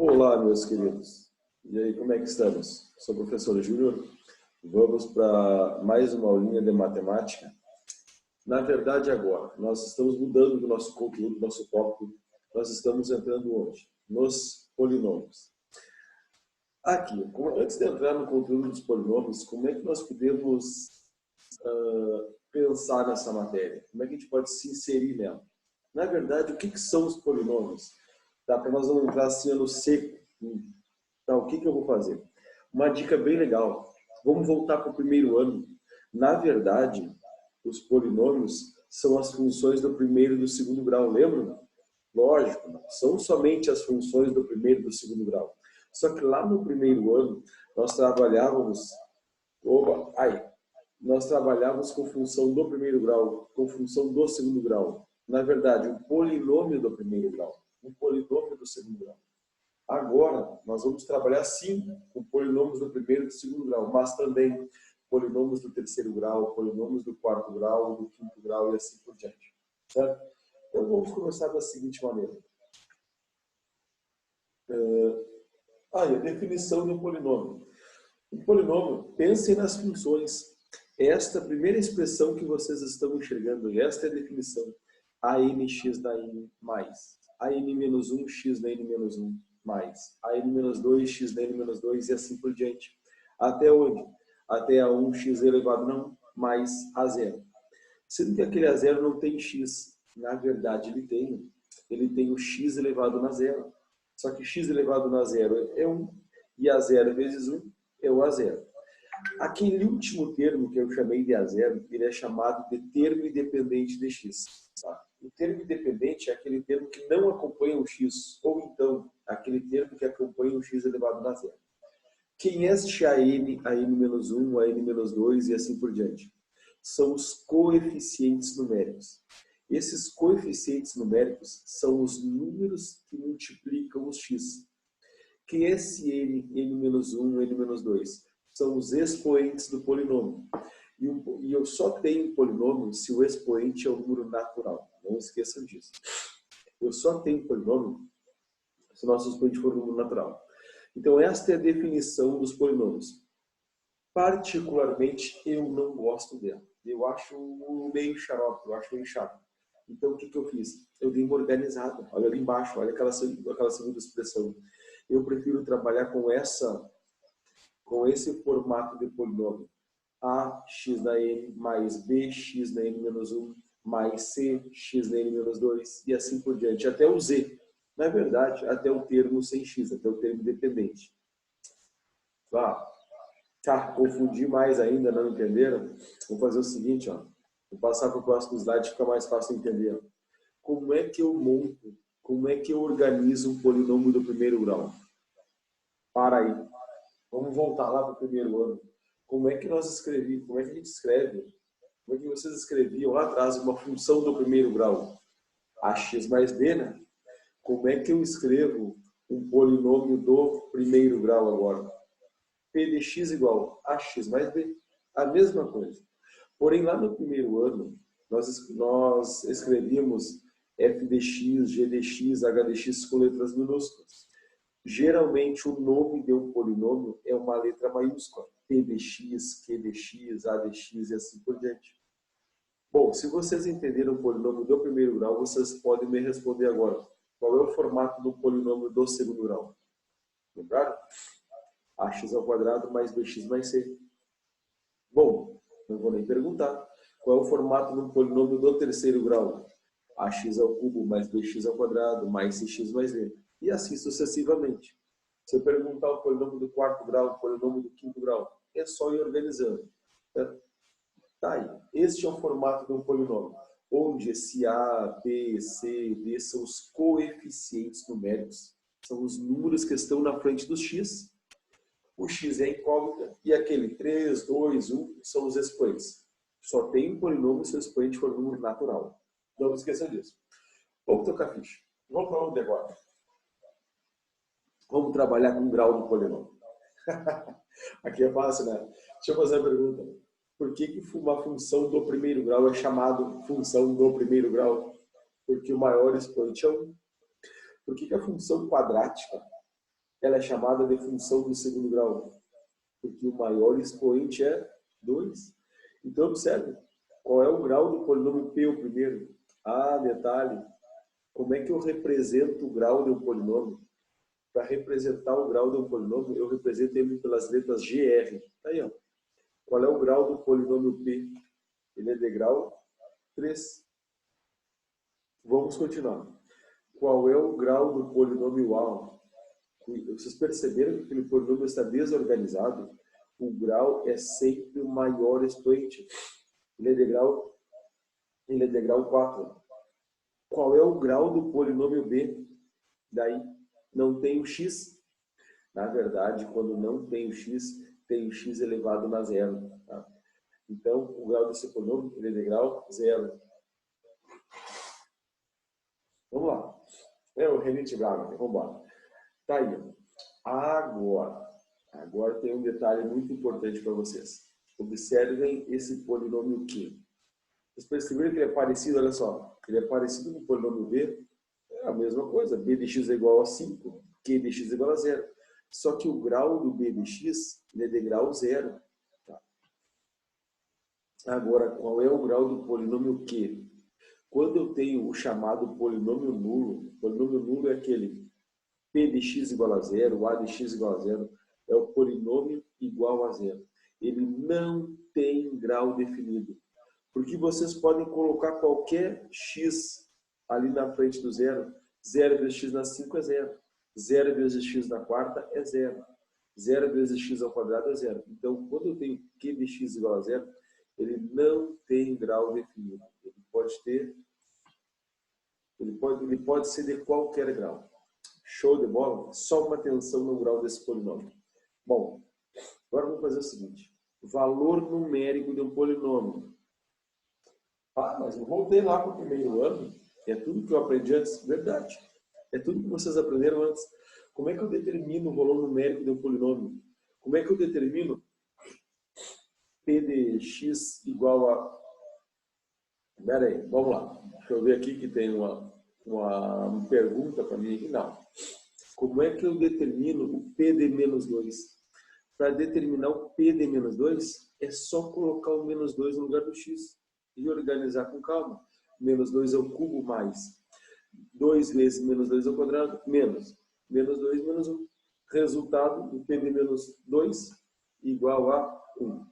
Olá, meus queridos. E aí, como é que estamos? Sou o professor Júnior. Vamos para mais uma aulinha de matemática. Na verdade, agora, nós estamos mudando do nosso conteúdo, do nosso tópico. Nós estamos entrando onde? Nos polinômios. Aqui, antes de entrar no conteúdo dos polinômios, como é que nós podemos pensar nessa matéria? Como é que a gente pode se inserir nela? Na verdade, o que são os polinômios? Tá, para nós não entrar assim no seco. Tá, o que eu vou fazer? Uma dica bem legal. Vamos voltar para o primeiro ano. Na verdade, os polinômios são as funções do primeiro e do segundo grau, lembram? Lógico, não são somente as funções do primeiro e do segundo grau. Só que lá no primeiro ano, nós trabalhávamos com função do primeiro grau, com função do segundo grau. Na verdade, um polinômio do primeiro grau, um polinômio do segundo grau. Agora, nós vamos trabalhar sim com polinômios do primeiro e do segundo grau, mas também polinômios do terceiro grau, polinômios do quarto grau, do quinto grau e assim por diante. Certo? Então, vamos começar da seguinte maneira. A definição de um polinômio. Um polinômio, pensem nas funções. Esta primeira expressão que vocês estão enxergando, esta é a definição. ANx da n mais AN-1 x da n-1 mais AN-2 x da n-2 e assim por diante. Até onde? Até a 1 x elevado não mais a zero. Sendo que aquele a zero não tem x. Na verdade, ele tem o x elevado na zero. Só que x elevado na zero é 1 e a zero vezes 1 é o a zero. Aquele último termo que eu chamei de a zero, ele é chamado de termo independente de x. Tá? O termo independente é aquele termo que não acompanha o x, ou então aquele termo que acompanha o x elevado na zero. Quem é este a n-1, a n-2 e assim por diante? São os coeficientes numéricos. Esses coeficientes numéricos são os números que multiplicam os x. Quem é esse n, n-1, n-2? São os expoentes do polinômio. E eu só tenho polinômio se o expoente é um número natural. Não esqueçam disso. Eu só tenho polinômio se o nosso expoente for um número natural. Então, esta é a definição dos polinômios. Particularmente, eu não gosto dela. Eu acho meio xarope, eu acho meio chato. Então, o que eu fiz? Eu dei uma organizada. Olha ali embaixo, olha aquela segunda expressão. Eu prefiro trabalhar com esse formato de polinômio. Ax da n mais bx da n-1 mais cx da n-2 e assim por diante, até o z. Na verdade, até o termo sem x, até o termo dependente. Confundi mais ainda, não entenderam? Vou fazer o seguinte, ó. Vou passar para o próximo slide, fica mais fácil entender. Como é que eu monto, como é que eu organizo um polinômio do primeiro grau? Para aí. Vamos voltar lá para o primeiro ano. Como é que nós escrevíamos? Como é que a gente escreve? Como é que vocês escreviam lá atrás uma função do primeiro grau? Ax mais b, né? Como é que eu escrevo um polinômio do primeiro grau agora? P de x igual a x mais b. A mesma coisa. Porém, lá no primeiro ano, nós escrevíamos f de x, g de x, h de x com letras minúsculas. Geralmente, o nome de um polinômio é uma letra maiúscula. P de x, q de x, a de x e assim por diante. Bom, se vocês entenderam o polinômio do primeiro grau, vocês podem me responder agora. Qual é o formato do polinômio do segundo grau? Lembraram? Ax ao quadrado mais bx mais c. Bom, não vou nem perguntar. Qual é o formato do polinômio do terceiro grau? Ax ao cubo mais bx ao quadrado mais cx mais d. E assim sucessivamente. Se eu perguntar o polinômio do quarto grau, o polinômio do quinto grau, é só ir organizando. Tá aí. Este é o formato de um polinômio, onde esse A, B, C, D são os coeficientes numéricos. São os números que estão na frente do x. O x é a incógnita e aquele 3, 2, 1 são os expoentes. Só tem um polinômio se o expoente for um número natural. Não esqueçam disso. Vamos tocar ficha. Vamos para onde agora? Vamos trabalhar com o grau do polinômio. Aqui é fácil, né? Deixa eu fazer a pergunta. Por que uma função do primeiro grau é chamada função do primeiro grau? Porque o maior expoente é 1. Por que a função quadrática ela é chamada de função do segundo grau, porque o maior expoente é 2. Então, observe, qual é o grau do polinômio P, o primeiro? Ah, detalhe, como é que eu represento o grau de um polinômio? Para representar o grau de um polinômio, eu represento ele pelas letras GR. Tá aí, ó. Qual é o grau do polinômio P? Ele é de grau 3. Vamos continuar. Qual é o grau do polinômio A? Vocês perceberam que aquele polinômio está desorganizado? O grau é sempre o maior expoente. Ele é de grau 4. Qual é o grau do polinômio B? Daí não tem o x. Na verdade, quando não tem o x, tem o x elevado na zero. Tá? Então, o grau desse polinômio ele é de grau 0. Vamos lá. É o Renate Braga. Vamos embora. Tá aí. Agora tem um detalhe muito importante para vocês. Observem esse polinômio Q. Vocês perceberam que ele é parecido? Olha só. Ele é parecido com o polinômio B. É a mesma coisa. B de x é igual a 5. Q de x é igual a 0. Só que o grau do B de x ele é de grau 0. Tá? Agora, qual é o grau do polinômio Q? Quando eu tenho o chamado polinômio nulo é aquele P de x igual a 0, A de x igual a 0, é o polinômio igual a 0. Ele não tem grau definido. Porque vocês podem colocar qualquer x ali na frente do 0. 0 vezes x na 5 é 0. 0 vezes x na quarta é 0. 0 vezes x ao quadrado é 0. Então, quando eu tenho Q de x igual a 0, ele não tem grau definido. Ele pode ser de qualquer grau. Show de bola? Só uma atenção no grau desse polinômio. Bom, agora vamos fazer o seguinte. Valor numérico de um polinômio. Ah, mas eu voltei lá para o primeiro ano. É tudo que eu aprendi antes. Verdade. É tudo que vocês aprenderam antes. Como é que eu determino o valor numérico de um polinômio? Como é que eu determino P de x igual a... Espera aí, vamos lá. Deixa eu ver aqui que tem uma pergunta para mim aqui. Não. Como é que eu determino o P de menos 2? Para determinar o P de menos 2, é só colocar o menos 2 no lugar do x e organizar com calma. Menos 2 é o cubo mais 2 vezes menos 2 ao quadrado, menos 2 menos 1. Resultado do P de menos 2 igual a 1.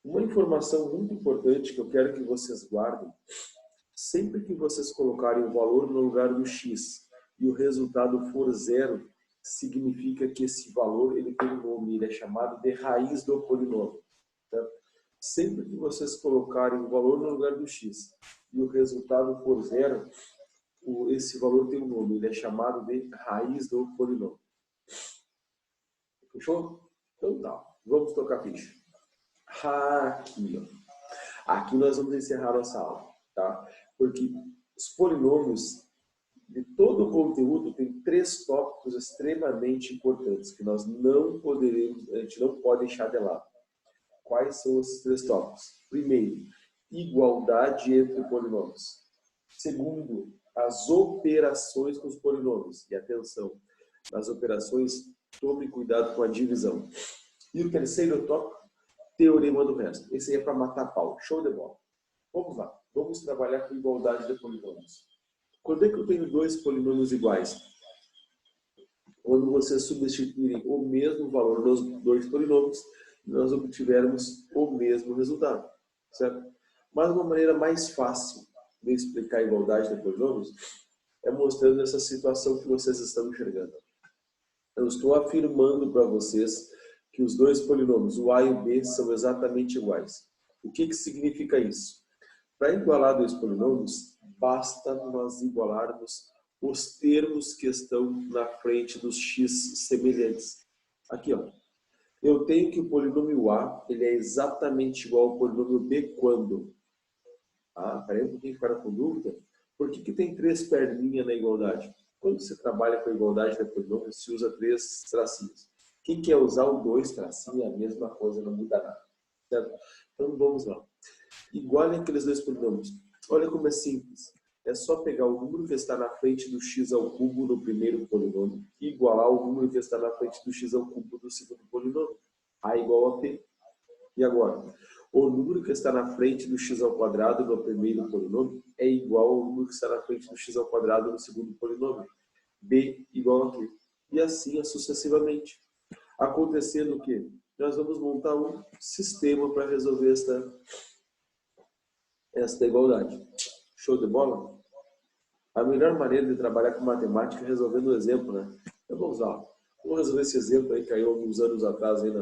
Uma informação muito importante que eu quero que vocês guardem, sempre que vocês colocarem o valor no lugar do x e o resultado for 0, significa que esse valor ele tem um nome, ele é chamado de raiz do polinômio. Tá? Sempre que vocês colocarem o valor no lugar do x e o resultado for 0, esse valor tem um nome, ele é chamado de raiz do polinômio. Fechou? Então tá, vamos tocar ficha. Aqui, ó. Aqui nós vamos encerrar nossa aula, tá? Porque os polinômios de todo o conteúdo tem 3 tópicos extremamente importantes que nós não poderemos, a gente não pode deixar de lado. Quais são esses 3 tópicos? Primeiro, igualdade entre polinômios. Segundo, as operações com os polinômios. E atenção, nas operações, tome cuidado com a divisão. E o terceiro tópico, teorema do resto. Esse aí é para matar pau. Show de bola. Vamos lá. Vamos trabalhar com igualdade de polinômios. Quando é que eu tenho 2 polinômios iguais? Quando vocês substituírem o mesmo valor nos 2 polinômios, nós obtivermos o mesmo resultado. Certo? Mas uma maneira mais fácil de explicar a igualdade de polinômios é mostrando essa situação que vocês estão enxergando. Eu estou afirmando para vocês que os 2 polinômios, o A e o B, são exatamente iguais. O que significa isso? Para igualar 2 polinômios, basta nós igualarmos os termos que estão na frente dos x semelhantes. Aqui, ó. Eu tenho que o polinômio A ele é exatamente igual ao polinômio B quando? Ah, peraí um pouquinho, ficaram com dúvida? Por que tem 3 perninhas na igualdade? Quando você trabalha com a igualdade de polinômios, se usa 3 tracinhos. Quem quer usar o 2 tracinho, a mesma coisa, não muda nada. Certo? Então vamos lá. Igualem aqueles 2 polinômios. Olha como é simples. É só pegar o número que está na frente do x ao cubo no primeiro polinômio e igualar o número que está na frente do x ao cubo do segundo polinômio. A igual a p. E agora? O número que está na frente do x ao quadrado no primeiro polinômio é igual ao número que está na frente do x ao quadrado no segundo polinômio. B igual a Q. E assim sucessivamente. Acontecendo o quê? Nós vamos montar um sistema para resolver esta igualdade. Show de bola? A melhor maneira de trabalhar com matemática é resolvendo o exemplo, né? Então vamos lá. Vamos resolver esse exemplo aí que caiu alguns anos atrás aí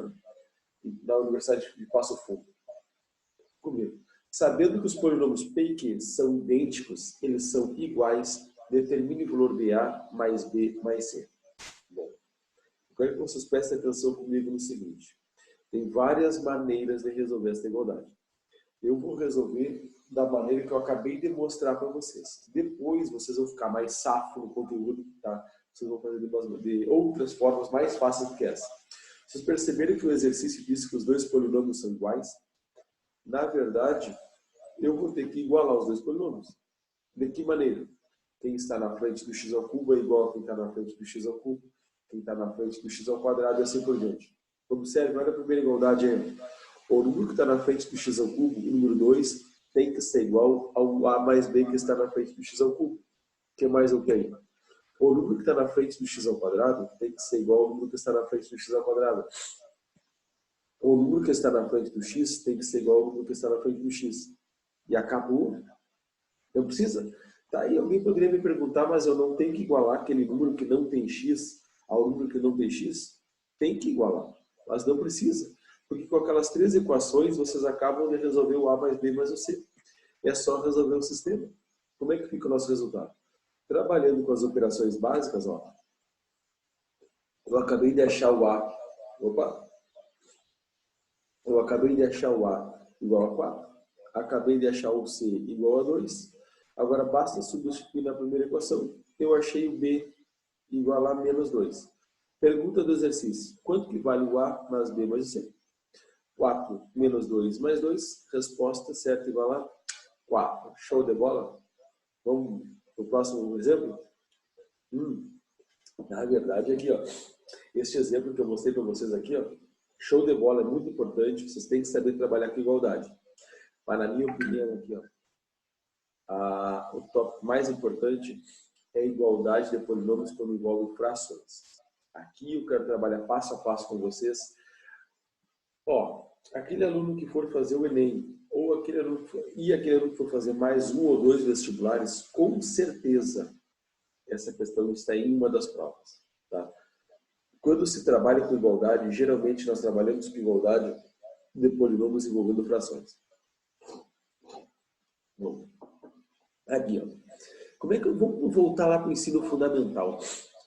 na Universidade de Passo Fundo. Comigo. Sabendo que os polinômios P e Q são idênticos, eles são iguais, determine o valor de A mais B mais C. Bom, eu quero que vocês prestem atenção comigo no seguinte. Tem várias maneiras de resolver essa igualdade. Eu vou resolver da maneira que eu acabei de mostrar para vocês. Depois vocês vão ficar mais safo no conteúdo, tá? Vocês vão fazer de outras formas mais fáceis do que essa. Vocês perceberam que o exercício disse que os dois polinômios são iguais? Na verdade, eu vou ter que igualar os dois polinômios. De que maneira? Quem está na frente do x ao cubo é igual a quem está na frente do x ao cubo. Quem está na frente do x ao quadrado e assim por diante. Observe, olha a primeira igualdade aí. O número que está na frente do x ao cubo, o número 2, tem que ser igual ao a mais b que está na frente do x ao cubo. O que mais eu tenho? O número que está na frente do x ao quadrado tem que ser igual ao número que está na frente do x ao quadrado. O número que está na frente do x tem que ser igual ao número que está na frente do x. E acabou. Não precisa. Tá aí, alguém poderia me perguntar, mas eu não tenho que igualar aquele número que não tem x ao número que não tem x? Tem que igualar, mas não precisa. Porque com aquelas três equações, vocês acabam de resolver o a mais b mais o c. É só resolver o sistema. Como é que fica o nosso resultado? Trabalhando com as operações básicas, ó, eu acabei de achar o a. Opa! Eu acabei de achar o a igual a 4. Acabei de achar o c igual a 2. Agora basta substituir na primeira equação. Eu achei o b igual a menos 2. Pergunta do exercício. Quanto que vale o a mais b mais o c? 4 menos 2 mais 2. Resposta certa igual a 4. Show de bola? Vamos para o próximo exemplo? Na verdade, aqui, ó, este exemplo que eu mostrei para vocês aqui, ó, show de bola, é muito importante. Vocês têm que saber trabalhar com igualdade. Mas, na minha opinião, aqui, ó, o tópico mais importante é a igualdade de polinômios quando envolve frações. Aqui eu quero trabalhar passo a passo com vocês. Ó, aquele aluno que for fazer o Enem, ou aquele aluno que for fazer mais um ou dois vestibulares, com certeza essa questão está em uma das provas. Tá? Quando se trabalha com igualdade, geralmente nós trabalhamos com igualdade de polinômios envolvendo frações. Bom, aqui, ó. Como é que vamos voltar lá para o ensino fundamental?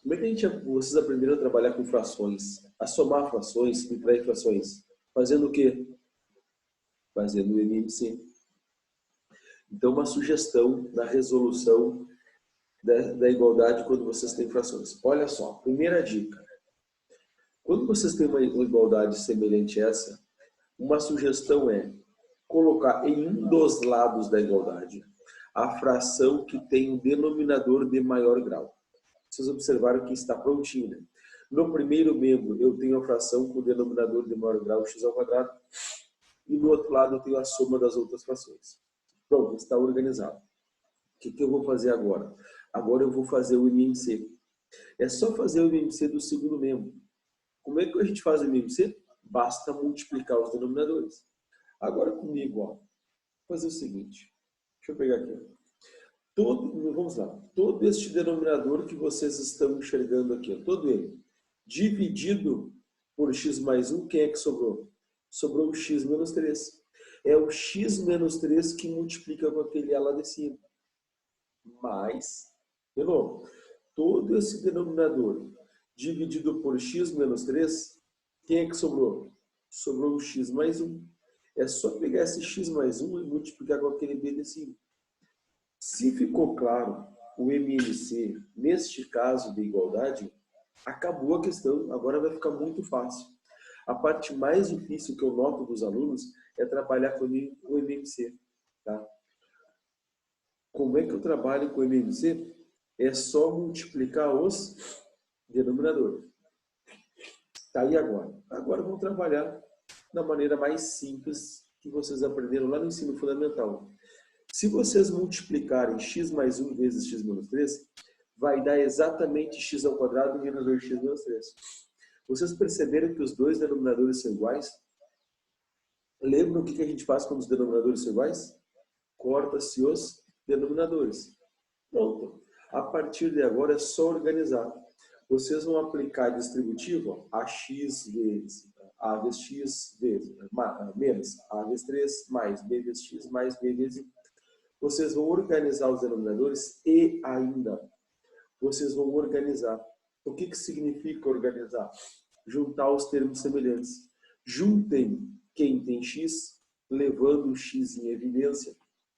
Como é que vocês aprenderam a trabalhar com frações? A somar frações, subtrair frações? Fazendo o quê? Fazendo o MMC. Então, uma sugestão na resolução da igualdade quando vocês têm frações. Olha só, primeira dica. Quando vocês têm uma igualdade semelhante a essa, uma sugestão é colocar em um dos lados da igualdade a fração que tem um denominador de maior grau. Vocês observaram que está prontinho, né? No primeiro membro, eu tenho a fração com o denominador de maior grau, x ao quadrado, e no outro lado eu tenho a soma das outras frações. Pronto, está organizado. O que eu vou fazer agora? Agora eu vou fazer o MMC. É só fazer o MMC do segundo membro. Como é que a gente faz o MMC? Basta multiplicar os denominadores. Agora comigo, ó, vou fazer o seguinte. Deixa eu pegar aqui. Vamos lá. Todo este denominador que vocês estão enxergando aqui, ó, todo ele, dividido por x mais 1, quem é que sobrou? Sobrou o x menos 3. É o x menos 3 que multiplica com aquele a lá de cima. Mais, de novo, todo esse denominador dividido por x menos 3, quem é que sobrou? Sobrou o x mais 1. É só pegar esse x mais 1 e multiplicar com aquele b de cima. Se ficou claro o MMC, neste caso de igualdade, acabou a questão, agora vai ficar muito fácil. A parte mais difícil que eu noto dos alunos é trabalhar com o MMC. Tá? Como é que eu trabalho com o MMC? É só multiplicar os denominadores. Tá aí agora. Agora vamos trabalhar da maneira mais simples que vocês aprenderam lá no ensino fundamental. Se vocês multiplicarem x mais 1 vezes x menos 3, vai dar exatamente x ao quadrado menos 2x menos 3. Vocês perceberam que os dois denominadores são iguais? Lembra o que a gente faz quando os denominadores são iguais? Corta-se os denominadores. Pronto. A partir de agora é só organizar. Vocês vão aplicar distributivo ax vezes a vezes x vezes menos a vezes 3 mais b vezes x mais b vezes 1. Vocês vão organizar os denominadores e ainda vocês vão organizar. O que significa organizar? Juntar os termos semelhantes. Juntem quem tem x, levando o x em evidência,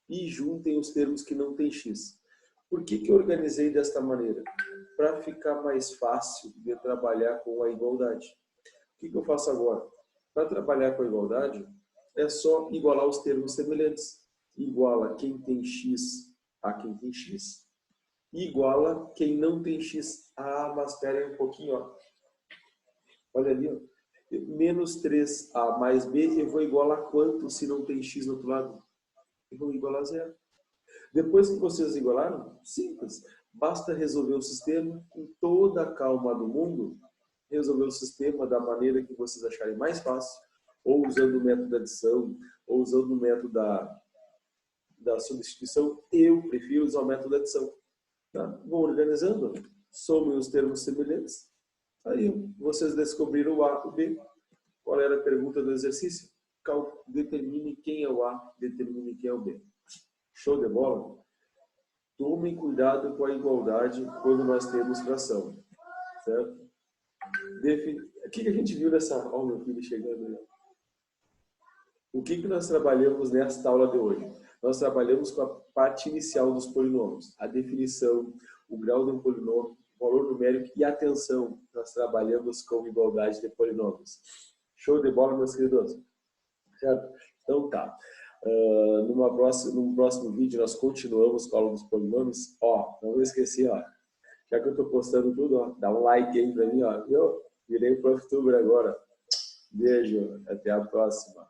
e juntem os termos que não têm x. Por que eu organizei desta maneira? Para ficar mais fácil de trabalhar com a igualdade. O que eu faço agora? Para trabalhar com a igualdade, é só igualar os termos semelhantes. Iguala quem tem x a quem tem x. Iguala quem não tem x. Ah, mas espera aí um pouquinho. Ó. Olha ali. Ó. Menos 3a mais b, eu vou igualar quanto se não tem x no outro lado? Eu vou igualar a zero. Depois que vocês igualaram, simples. Basta resolver o sistema com toda a calma do mundo. Resolver o sistema da maneira que vocês acharem mais fácil. Ou usando o método da adição, ou usando o método da substituição. Eu prefiro usar o método da adição. Tá? Vão organizando, somem os termos semelhantes. Aí vocês descobriram o A e o B. Qual era a pergunta do exercício? Determine quem é o A, determine quem é o B. Show de bola? Tomem cuidado com a igualdade quando nós temos fração. Certo? O que a gente viu nessa... Olha o meu filho chegando aí. O que nós trabalhamos nesta aula de hoje? Nós trabalhamos com a parte inicial dos polinômios. A definição, o grau de um polinômio, o valor numérico e atenção. Nós trabalhamos com igualdade de polinômios. Show de bola, meus queridos? Certo? Então tá. Num próximo vídeo nós continuamos com a aula dos polinômios. Ó, não vou esquecer, ó. Já que eu tô postando tudo, ó, dá um like aí pra mim, ó. Eu virei Prof. Tuber agora. Beijo, até a próxima.